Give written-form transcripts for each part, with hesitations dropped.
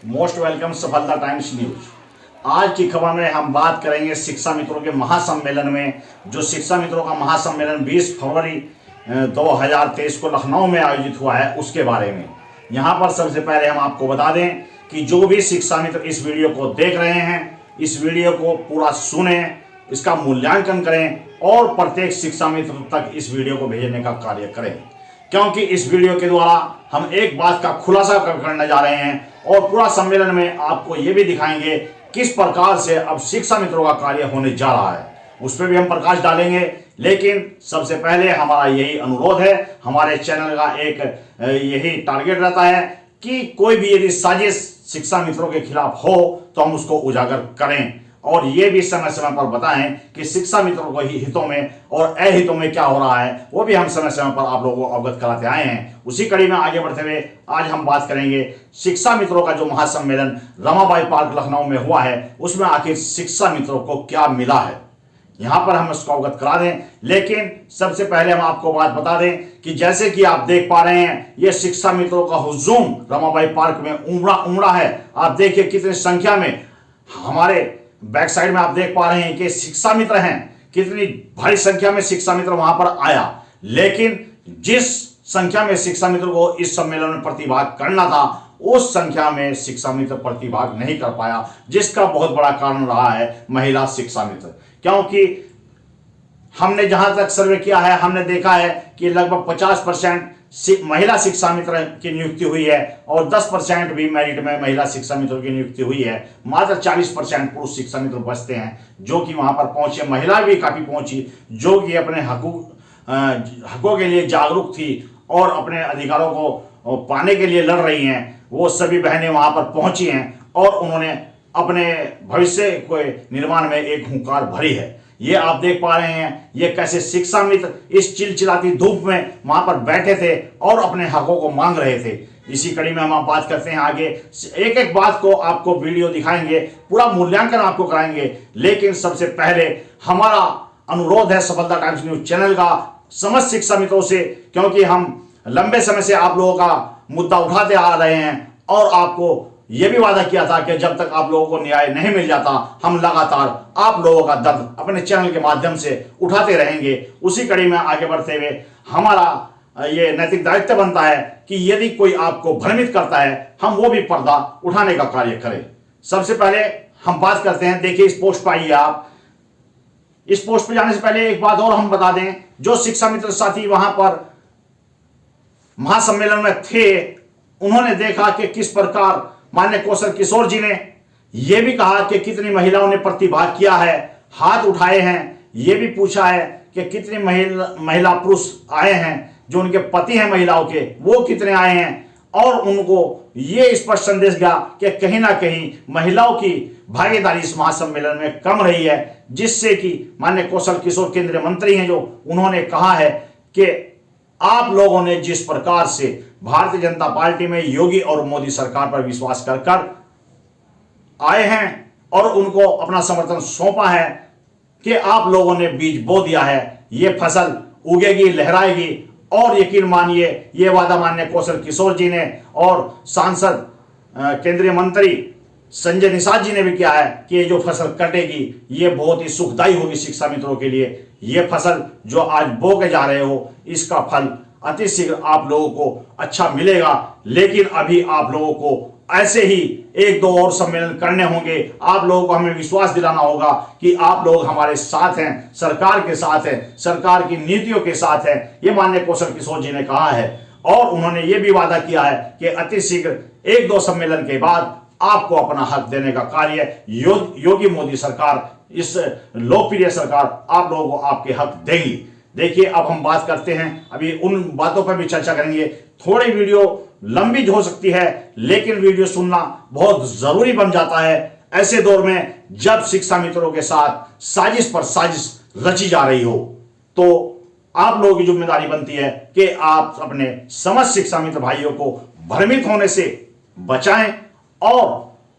Most welcome सफलता times news. आज की खबर में हम बात करेंगे शिक्षा मित्रों के महासम्मेलन में। जो शिक्षा मित्रों का महासम्मेलन 20 फरवरी 2023 को लखनऊ में आयोजित हुआ है उसके बारे में। यहाँ पर सबसे पहले हम आपको बता दें कि जो भी शिक्षा मित्र इस वीडियो को देख रहे हैं, इस वीडियो को पूरा सुने, इसका मूल्यांकन करें और प्रत्येक शिक्षा मित्र तक इस वीडियो को भेजने का कार्य करें, क्योंकि इस वीडियो के द्वारा हम एक बात का खुलासा करने जा रहे हैं और पूरा सम्मेलन में आपको ये भी दिखाएंगे किस प्रकार से अब शिक्षा मित्रों का कार्य होने जा रहा है, उस पर भी हम प्रकाश डालेंगे। लेकिन सबसे पहले हमारा यही अनुरोध है, हमारे चैनल का एक यही टारगेट रहता है कि कोई भी यदि साजिश शिक्षा मित्रों के खिलाफ हो तो हम उसको उजागर करें और ये भी समय समय पर बताएं कि शिक्षा मित्रों के हितों में और अहितों में क्या हो रहा है, वो भी हम समय समय पर आप लोगों को अवगत कराते आए हैं। उसी कड़ी में आगे बढ़ते हुए आज हम बात करेंगे शिक्षा मित्रों का जो महासम्मेलन रमाबाई पार्क लखनऊ में हुआ है, उसमें आखिर शिक्षा मित्रों को क्या मिला है, यहाँ पर हम इसको अवगत करा दें। लेकिन सबसे पहले हम आपको बात बता दें कि जैसे कि आप देख पा रहे हैं, ये शिक्षा मित्रों का हुजूम रमाबाई पार्क में उमड़ा है। आप देखिए कितनी संख्या में, हमारे बैक साइड में आप देख पा रहे हैं कि शिक्षा मित्र हैं, कितनी भारी संख्या में शिक्षा मित्र वहां पर आया। लेकिन जिस संख्या में शिक्षा मित्र को इस सम्मेलन में प्रतिभाग करना था, उस संख्या में शिक्षा मित्र प्रतिभाग नहीं कर पाया, जिसका बहुत बड़ा कारण रहा है महिला शिक्षा मित्र। क्योंकि हमने जहां तक सर्वे किया है, हमने देखा है कि लगभग 50% महिला शिक्षा मित्र की नियुक्ति हुई है और 10% भी मेरिट में महिला शिक्षा मित्रों की नियुक्ति हुई है। मात्र 40% पुरुष शिक्षा मित्र बचते हैं जो कि वहां पर पहुंचे। महिला भी काफी पहुंची जो कि अपने हकों के लिए जागरूक थी और अपने अधिकारों को पाने के लिए लड़ रही हैं। वो सभी बहनें वहां पर पहुंची हैं और उन्होंने अपने भविष्य के निर्माण में एक हुंकार भरी है। ये आप देख पा रहे हैं ये कैसे शिक्षा मित्र इस चिलचिलाती धूप में वहां पर बैठे थे और अपने हकों को मांग रहे थे। इसी कड़ी में हम बात करते हैं आगे, एक एक बात को आपको वीडियो दिखाएंगे, पूरा मूल्यांकन आपको कराएंगे। लेकिन सबसे पहले हमारा अनुरोध है सफलता टाइम्स न्यूज चैनल का समस्त शिक्षा मित्रों से, क्योंकि हम लंबे समय से आप लोगों का मुद्दा उठाते आ रहे हैं और आपको यह भी वादा किया था कि जब तक आप लोगों को न्याय नहीं मिल जाता, हम लगातार आप लोगों का दर्द अपने चैनल के माध्यम से उठाते रहेंगे। उसी कड़ी में आगे बढ़ते हुए हमारा ये नैतिक दायित्व बनता है कि यदि कोई आपको भ्रमित करता है, हम वो भी पर्दा उठाने का कार्य करें। सबसे पहले हम बात करते हैं, देखिए इस पोस्ट पर आइए आप। इस पोस्ट पर जाने से पहले एक बात और हम बता दें, जो शिक्षा मित्र साथी वहां पर महासम्मेलन में थे, उन्होंने देखा कि किस प्रकार माननीय कौशल किशोर जी ने यह भी कहा कि कितनी महिलाओं ने प्रतिभाग किया है, हाथ उठाए हैं। यह भी पूछा है कि कितने महिला पुरुष आए हैं, जो उनके पति हैं महिलाओं के, वो कितने आए हैं। और उनको ये स्पष्ट संदेश गया कि कहीं ना कहीं महिलाओं की भागीदारी इस महासम्मेलन में कम रही है, जिससे कि माननीय कौशल किशोर केंद्रीय मंत्री हैं, जो उन्होंने कहा है कि आप लोगों ने जिस प्रकार से भारतीय जनता पार्टी में योगी और मोदी सरकार पर विश्वास कर कर आए हैं और उनको अपना समर्थन सौंपा है कि आप लोगों ने बीज बो दिया है, ये फसल उगेगी, लहराएगी। और यकीन मानिए ये वादा माननीय कौशल किशोर जी ने और सांसद केंद्रीय मंत्री संजय निषाद जी ने भी किया है कि ये जो फसल कटेगी ये बहुत ही सुखदायी होगी शिक्षा मित्रों के लिए। ये फसल जो आज बो के जा रहे हो, इसका फल अति शीघ्र आप लोगों को अच्छा मिलेगा। लेकिन अभी आप लोगों को ऐसे ही एक दो और सम्मेलन करने होंगे। आप लोगों को हमें विश्वास दिलाना होगा कि आप लोग हमारे साथ हैं, सरकार के साथ हैं, सरकार की नीतियों के साथ हैं। ये माननीय कौशल किशोर जी ने कहा है और उन्होंने ये भी वादा किया है कि अति शीघ्र एक दो सम्मेलन के बाद आपको अपना हक देने का कार्य योगी मोदी सरकार, इस लोकप्रिय सरकार आप लोगों को आपके हक देगी। देखिए अब हम बात करते हैं, अभी उन बातों पर भी चर्चा करेंगे। थोड़ी वीडियो लंबी हो सकती है, लेकिन वीडियो सुनना बहुत जरूरी बन जाता है ऐसे दौर में जब शिक्षा मित्रों के साथ साजिश पर साजिश रची जा रही हो। तो आप लोगों की जिम्मेदारी बनती है कि आप अपने समस्त शिक्षा मित्र भाइयों को भ्रमित होने से बचाएं और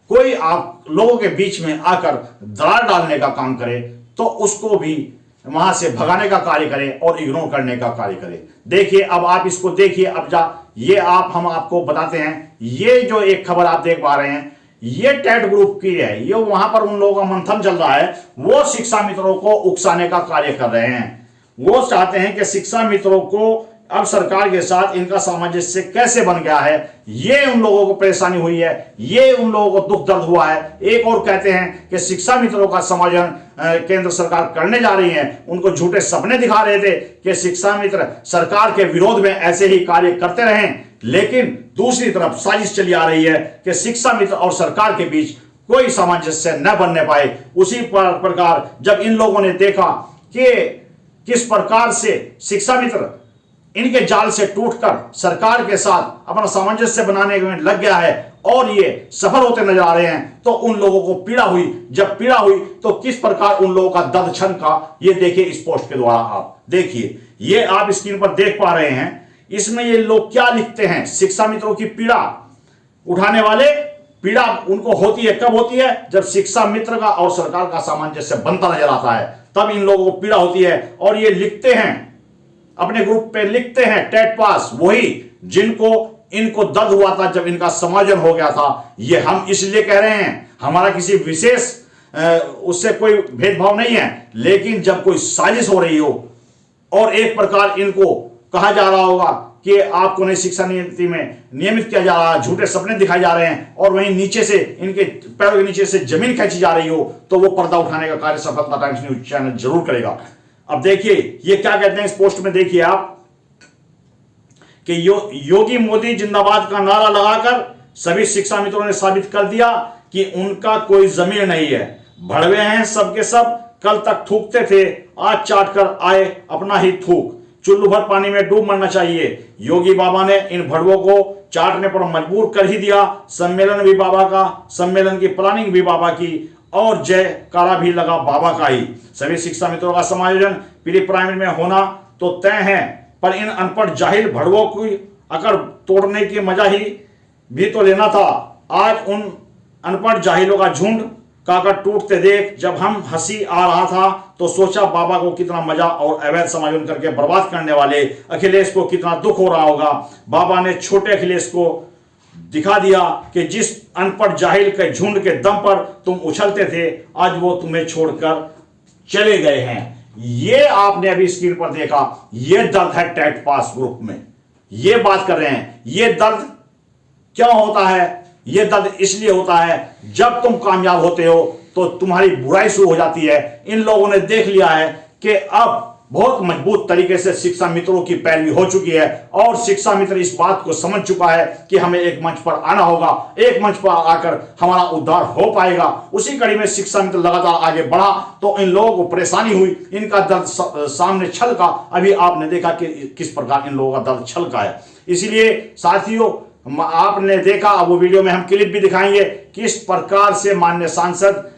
कोई आप लोगों के बीच में आकर दरार डालने का काम करे तो उसको भी वहां से भगाने का कार्य करें और इग्नोर करने का कार्य करें। देखिए अब आप इसको देखिए, अब ये हम आपको बताते हैं, ये जो एक खबर आप देख पा रहे हैं, ये टेट ग्रुप की है। ये वहां पर उन लोगों का मंथन चल रहा है, वो शिक्षा मित्रों को उकसाने का कार्य कर रहे हैं। वो चाहते हैं कि शिक्षा मित्रों को अब सरकार के साथ इनका सामंजस्य कैसे बन गया है, ये उन लोगों को परेशानी हुई है, ये उन लोगों को दुख दर्द हुआ है। एक और कहते हैं कि शिक्षा मित्रों का समायोजन केंद्र सरकार करने जा रही है। उनको झूठे सपने दिखा रहे थे कि शिक्षा मित्र सरकार के विरोध में ऐसे ही कार्य करते रहें, लेकिन दूसरी तरफ साजिश चली आ रही है कि शिक्षा मित्र और सरकार के बीच कोई सामंजस्य न बनने पाए। उसी प्रकार जब इन लोगों ने देखा कि किस प्रकार से शिक्षा मित्र इनके जाल से टूटकर सरकार के साथ अपना सामंजस्य बनाने में लग गया है और ये सफल होते नजर आ रहे हैं, तो उन लोगों को पीड़ा हुई। जब पीड़ा हुई तो किस प्रकार उन लोगों का दर्द छनका, ये देखिए इस पोस्ट के द्वारा आप देखिए। ये आप स्क्रीन पर देख पा रहे हैं, इसमें ये लोग क्या लिखते हैं। शिक्षा मित्रों की पीड़ा उठाने वाले, पीड़ा उनको होती है कब होती है, जब शिक्षा मित्र का और सरकार का सामंजस्य बनता नजर आता है, तब इन लोगों को पीड़ा होती है। और ये लिखते हैं, अपने ग्रुप पे लिखते हैं, टेट पास वही जिनको इनको दर्द हुआ था जब इनका समायोजन हो गया था। ये हम इसलिए कह रहे हैं, हमारा किसी विशेष उससे कोई भेदभाव नहीं है, लेकिन जब कोई साजिश हो रही हो और एक प्रकार इनको कहा जा रहा होगा कि आपको नई शिक्षा नीति में नियमित किया जा रहा है, झूठे सपने दिखाए जा रहे हैं, और वहीं नीचे से इनके पैरों के नीचे से जमीन खींची जा रही हो, तो वो पर्दा उठाने का कार्य सफलता टाइम्स न्यूज चैनल जरूर करेगा। अब देखिए ये क्या कहते हैं इस पोस्ट में, देखिए आप कि योगी मोदी जिंदाबाद का नारा लगाकर सभी शिक्षा मित्रों ने साबित कर दिया कि उनका कोई जमीर नहीं है। भड़वे हैं सबके सब, कल तक थूकते थे, आज चाट कर आए अपना ही थूक। चुल्लू भर पानी में डूब मरना चाहिए। योगी बाबा ने इन भड़वों को चाटने पर मजबूर कर ही दिया। सम्मेलन भी बाबा का, सम्मेलन की प्लानिंग भी बाबा की, और जयकारा भी लगा बाबा का ही। सभी शिक्षा मित्रों का समायोजन प्री प्राइमरी में होना तो तय है, पर इन अनपढ़ जाहिल भड़वों की अकड़ तोड़ने की मजा ही भी तो लेना था। आज उन अनपढ़ जाहिलों का झुंड काकर टूटते देख जब हम हंसी आ रहा था, तो सोचा बाबा को कितना मजा और अवैध समायोजन करके बर्बाद करने वाले अखिलेश को कितना दुख हो रहा होगा। बाबा ने छोटे अखिलेश को दिखा दिया कि जिस अनपढ़ जाहिल के झुंड के दम पर तुम उछलते थे, आज वो तुम्हें छोड़कर चले गए हैं। ये आपने अभी स्क्रीन पर देखा, ये दर्द है टेट पास ग्रुप में। ये बात कर रहे हैं, ये दर्द क्यों होता है? ये दर्द इसलिए होता है जब तुम कामयाब होते हो तो तुम्हारी बुराई शुरू हो जाती है। इन लोगों ने देख लिया है कि अब बहुत मजबूत तरीके से शिक्षा मित्रों की पैरवी हो चुकी है, और शिक्षा मित्र इस बात को समझ चुका है कि हमें एक मंच पर आना होगा, एक मंच पर आकर हमारा उद्धार हो पाएगा। उसी कड़ी में शिक्षा मित्र लगातार आगे बढ़ा तो इन लोगों को परेशानी हुई, इनका दर्द सामने छलका। अभी आपने देखा कि किस प्रकार इन लोगों का दर्द छलका है। इसलिए साथियों, आपने देखा, अब वो वीडियो में हम क्लिप भी दिखाएंगे किस प्रकार से माननीय सांसद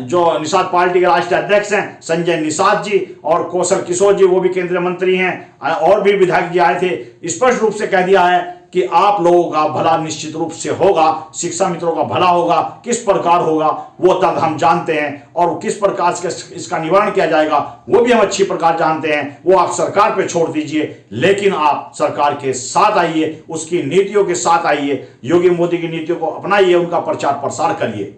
जो निषाद पार्टी के राष्ट्रीय अध्यक्ष हैं संजय निषाद जी, और कौशल किशोर जी, वो भी केंद्रीय मंत्री हैं, और भी विधायक जी आए थे, स्पष्ट रूप से कह दिया है कि आप लोगों का भला निश्चित रूप से होगा, शिक्षा मित्रों का भला होगा। किस प्रकार होगा वो तब हम जानते हैं, और किस प्रकार से इसका निवारण किया जाएगा वो भी हम अच्छी प्रकार जानते हैं। वो आप सरकार पे छोड़ दीजिए, लेकिन आप सरकार के साथ आइए, उसकी नीतियों के साथ आइए, योगी मोदी की नीतियों को अपनाइए, उनका प्रचार प्रसार करिए,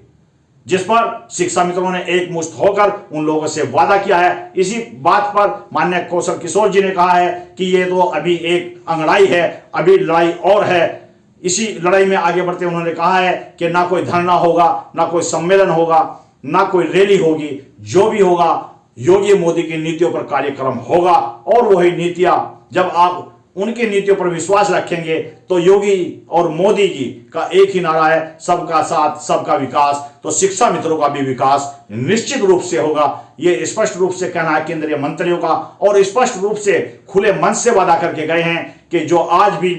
जिस पर शिक्षा मित्रों ने एक मुश्त होकर उन लोगों से वादा किया है। इसी बात पर माननीय कौशल किशोर जी ने कहा है कि ये तो अभी एक अंगड़ाई है, अभी लड़ाई और है। इसी लड़ाई में आगे बढ़ते उन्होंने कहा है कि ना कोई धरना होगा, ना कोई सम्मेलन होगा, ना कोई रैली होगी, जो भी होगा योगी मोदी की नीतियों पर कार्यक्रम होगा। और वही नीतियां, जब आप उनकी नीतियों पर विश्वास रखेंगे तो योगी और मोदी जी का एक ही नारा है, सबका साथ सबका विकास। तो शिक्षा मित्रों का भी विकास निश्चित रूप से होगा। ये स्पष्ट रूप से कहना है केंद्रीय मंत्रियों का, और स्पष्ट रूप से खुले मन से वादा करके गए हैं कि जो आज भी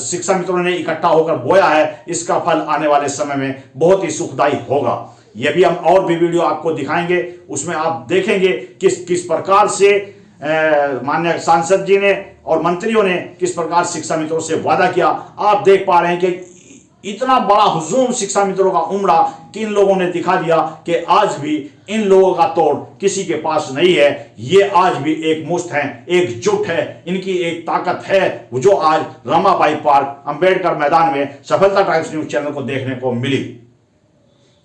शिक्षा मित्रों ने इकट्ठा होकर बोया है, इसका फल आने वाले समय में बहुत ही सुखदायी होगा। ये भी हम और भी वीडियो आपको दिखाएंगे, उसमें आप देखेंगे किस प्रकार से माननीय सांसद जी ने और मंत्रियों ने किस प्रकार शिक्षा मित्रों से वादा किया। आप देख पा रहे हैं कि इतना बड़ा हुजूम शिक्षा मित्रों का उमड़ा कि इन लोगों ने दिखा दिया कि आज भी इन लोगों का तोड़ किसी के पास नहीं है। ये आज भी एक मुश्त है, एकजुट है, इनकी एक ताकत है जो आज रमाबाई पार्क अंबेडकर मैदान में सफलता टाइम्स न्यूज चैनल को देखने को मिली।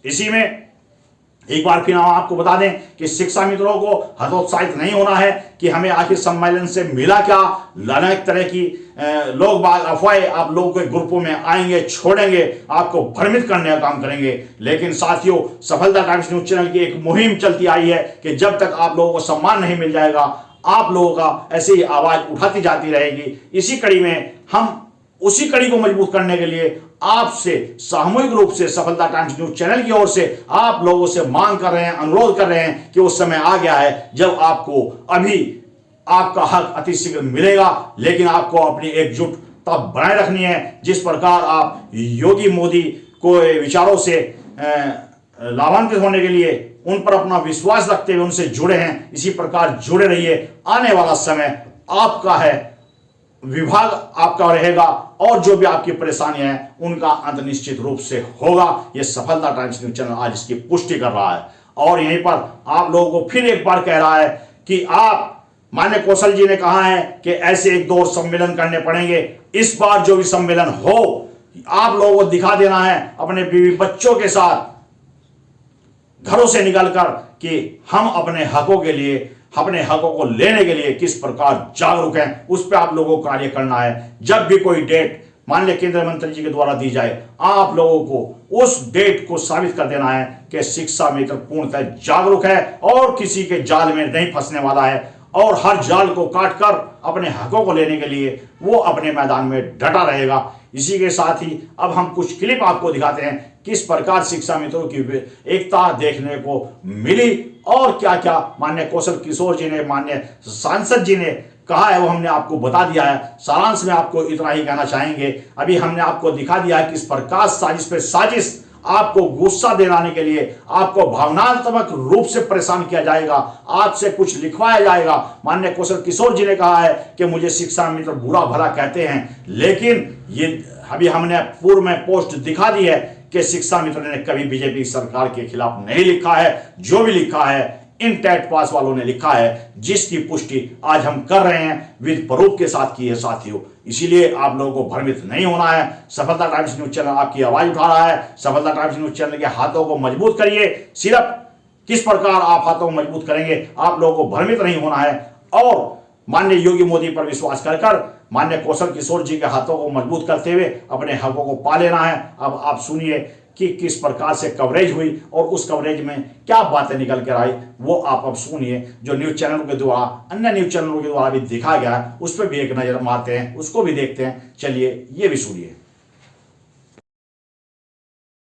इसी में एक बार फिर हम आपको बता दें कि शिक्षा मित्रों को हतोत्साहित नहीं होना है कि हमें आखिर सम्मेलन से मिला क्या। अनेक तरह की लोग बाग अफवाहें आप लोगों के ग्रुपों में आएंगे, छोड़ेंगे, आपको भ्रमित करने का काम करेंगे। लेकिन साथियों, सफलता टाइम्स न्यूज चैनल की एक मुहिम चलती आई है कि जब तक आप लोगों को सम्मान नहीं मिल जाएगा, आप लोगों का ऐसे ही आवाज उठाती जाती रहेगी। इसी कड़ी में हम उसी कड़ी को मजबूत करने के लिए आपसे सामूहिक रूप से सफलता टाइम्स न्यूज चैनल की ओर से आप लोगों से मांग कर रहे हैं, अनुरोध कर रहे हैं कि उस समय आ गया है जब आपको अभी आपका हक अति शीघ्र मिलेगा, लेकिन आपको अपनी एकजुटता बनाए रखनी है। जिस प्रकार आप योगी मोदी को विचारों से लाभान्वित होने के लिए उन पर अपना विश्वास रखते हुए उनसे जुड़े हैं, इसी प्रकार जुड़े रहिए। आने वाला समय आपका है, विभाग आपका रहेगा और जो भी आपकी परेशानियां हैं उनका अंत निश्चित रूप से होगा। यह सफलता टाइम्स न्यूज चैनल आज इसकी पुष्टि कर रहा है और यहीं पर आप लोगों को फिर एक बार कह रहा है कि आप माननीय कौशल जी ने कहा है कि ऐसे एक दो और सम्मेलन करने पड़ेंगे। इस बार जो भी सम्मेलन हो, आप लोगों को दिखा देना है अपने बीवी बच्चों के साथ घरों से निकलकर कि हम अपने हकों के लिए, अपने हकों को लेने के लिए किस प्रकार जागरूक हैं, उस पर आप लोगों को कार्य करना है। जब भी कोई डेट माननीय केंद्रीय मंत्री जी के द्वारा दी जाए, आप लोगों को उस डेट को साबित कर देना है कि शिक्षा मित्र पूर्णतः जागरूक है और किसी के जाल में नहीं फंसने वाला है और हर जाल को काटकर अपने हकों को लेने के लिए वो अपने मैदान में डटा रहेगा। इसी के साथ ही अब हम कुछ क्लिप आपको दिखाते हैं किस प्रकार शिक्षा मित्रों की एकता देखने को मिली और क्या क्या माननीय कौशल किशोर जी ने, माननीय सांसद जी ने कहा है वो हमने आपको बता दिया है। सारांश में आपको इतना ही कहना चाहेंगे, अभी हमने आपको दिखा दिया है किस प्रकार साजिश पे साजिश आपको गुस्सा दिलाने के लिए आपको भावनात्मक रूप से परेशान किया जाएगा, आपसे कुछ लिखवाया जाएगा। माननीय कौशल किशोर जी ने कहा है कि मुझे शिक्षा मित्र बुरा भला कहते हैं, लेकिन ये अभी हमने पूर्व में पोस्ट दिखा दी है कि शिक्षा मित्र ने कभी बीजेपी सरकार के खिलाफ नहीं लिखा है। जो भी लिखा है इन टेट पास वालों ने लिखा है, जिसकी पुष्टि आज हम कर रहे हैं विद प्रूफ के साथ की है साथियों। इसीलिए आप लोगों को भ्रमित नहीं होना है। सफलता टाइम्स न्यूज चैनल आपकी आवाज उठा रहा है। सफलता टाइम्स न्यूज चैनल के हाथों को मजबूत करिए। सिर्फ किस प्रकार आप हाथों को मजबूत करेंगे, आप लोगों को भ्रमित नहीं होना है और माननीय योगी मोदी पर विश्वास कर माननीय कौशल किशोर जी के हाथों को मजबूत करते हुए अपने हकों को पा लेना है। अब आप सुनिए कि किस प्रकार से कवरेज हुई और उस कवरेज में क्या बातें निकल कर आई, वो आप अब सुनिए। जो न्यूज चैनलों के द्वारा, अन्य न्यूज चैनलों के द्वारा भी दिखा गया है, उस पर भी एक नजर मारते हैं, उसको भी देखते हैं। चलिए ये भी सुनिए।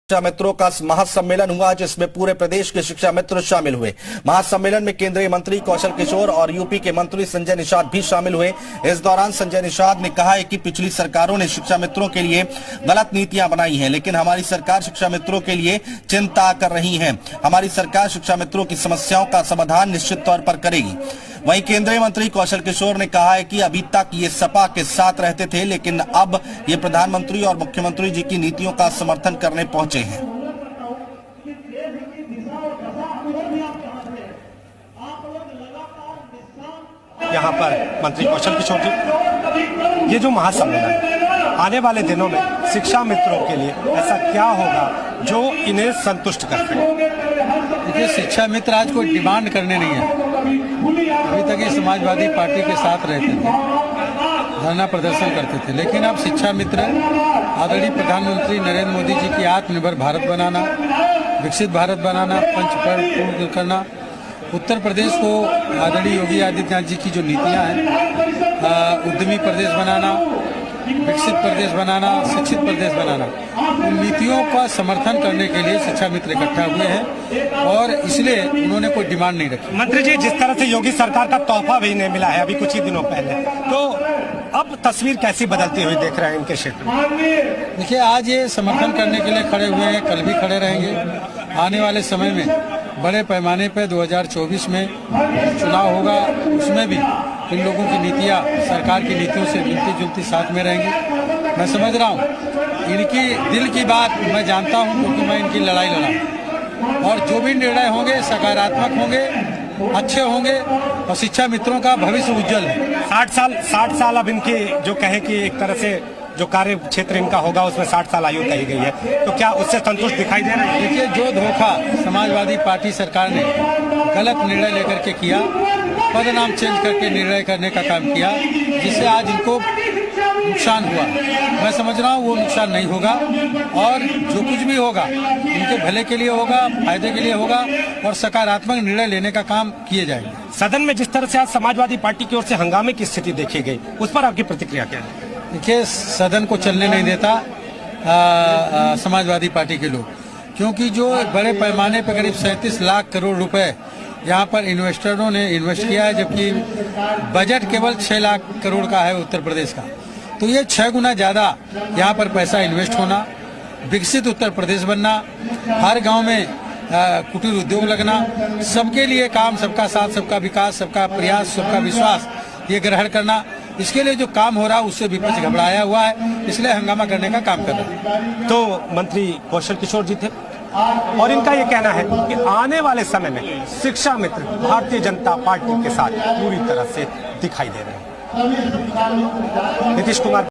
शिक्षा मित्रों का महासम्मेलन हुआ जिसमें पूरे प्रदेश के शिक्षा मित्र शामिल हुए। महासम्मेलन में केंद्रीय मंत्री कौशल किशोर और यूपी के मंत्री संजय निषाद भी शामिल हुए। इस दौरान संजय निषाद ने कहा है कि पिछली सरकारों ने शिक्षा मित्रों के लिए गलत नीतियां बनाई हैं, लेकिन हमारी सरकार शिक्षा मित्रों के लिए चिंता कर रही है। हमारी सरकार शिक्षा मित्रों की समस्याओं का समाधान निश्चित तौर पर करेगी। वहीं केंद्रीय मंत्री कौशल किशोर ने कहा है कि अभी तक ये सपा के साथ रहते थे, लेकिन अब ये प्रधानमंत्री और मुख्यमंत्री जी की नीतियों का समर्थन करने पहुंचे हैं। यहाँ पर मंत्री कौशल किशोर जी, ये जो महासम्मेलन आने वाले दिनों में शिक्षा मित्रों के लिए ऐसा क्या होगा जो इन्हें संतुष्ट कर सके? देखिए, शिक्षा मित्र आज कोई डिमांड करने नहीं है। अभी तक ये समाजवादी पार्टी के साथ रहते थे, धरना प्रदर्शन करते थे, लेकिन अब शिक्षा मित्र आदरणीय प्रधानमंत्री नरेंद्र मोदी जी की आत्मनिर्भर भारत बनाना, विकसित भारत बनाना, पंचपर्व पूर्ण करना, उत्तर प्रदेश को आदरणीय योगी आदित्यनाथ जी की जो नीतियां हैं, उद्यमी प्रदेश बनाना, विकसित प्रदेश बनाना, शिक्षित प्रदेश बनाना, उन नीतियों का समर्थन करने के लिए शिक्षा मित्र इकट्ठा हुए हैं और इसलिए उन्होंने कोई डिमांड नहीं रखी। मंत्री जी, जिस तरह से योगी सरकार का तोहफा भी इन्हें मिला है अभी कुछ ही दिनों पहले, तो अब तस्वीर कैसी बदलती हुई देख रहे हैं इनके क्षेत्र में? देखिए, आज ये समर्थन करने के लिए खड़े हुए हैं, कल भी खड़े रहेंगे। आने वाले समय में बड़े पैमाने पर 2024 में चुनाव होगा, उसमें भी इन लोगों की नीतियाँ सरकार की नीतियों से मिलती जुलती साथ में रहेंगी। मैं समझ रहा हूँ इनकी दिल की बात मैं जानता हूं, क्योंकि मैं इनकी लड़ाई लड़ा हूं। और जो भी निर्णय होंगे सकारात्मक होंगे, अच्छे होंगे, और शिक्षा मित्रों का भविष्य उज्जवल है। 60 साल अब इनकी जो कहे कि एक तरह से जो कार्य क्षेत्र इनका होगा उसमें 60 साल आयु तय गई है, तो क्या उससे संतुष्ट दिखाई दे रहा है? देखिए, जो धोखा समाजवादी पार्टी सरकार ने गलत निर्णय लेकर के किया, पदनाम चेंज करके निर्णय करने का काम किया, जिससे आज इनको नुकसान हुआ, मैं समझ रहा हूँ वो नुकसान नहीं होगा, और जो कुछ भी होगा इनके भले के लिए होगा, फायदे के लिए होगा, और सकारात्मक निर्णय लेने का काम किए जाएंगे। सदन में जिस तरह से आज समाजवादी पार्टी की ओर से हंगामे की स्थिति देखी गई, उस पर आपकी प्रतिक्रिया क्या है? देखिए, सदन को चलने नहीं देता समाजवादी पार्टी के लोग, क्योंकि जो बड़े पैमाने पर करीब 37 लाख करोड़ रुपए यहाँ पर इन्वेस्टरों ने इन्वेस्ट किया है, जबकि बजट केवल 6 लाख करोड़ का है उत्तर प्रदेश का। तो ये 6 गुना ज्यादा यहाँ पर पैसा इन्वेस्ट होना, विकसित उत्तर प्रदेश बनना, हर गांव में कुटीर उद्योग लगना, सबके लिए काम, सबका साथ, सबका विकास, सबका प्रयास, सबका विश्वास ये ग्रहण करना, इसके लिए जो काम हो रहा है उससे विपक्ष घबराया हुआ है, इसलिए हंगामा करने का काम कर रहा है। तो मंत्री कौशल किशोर जी थे, और इनका ये कहना है कि आने वाले समय में शिक्षा मित्र भारतीय जनता पार्टी के साथ पूरी तरह से दिखाई दे रहे हैं। नीतीश कुमार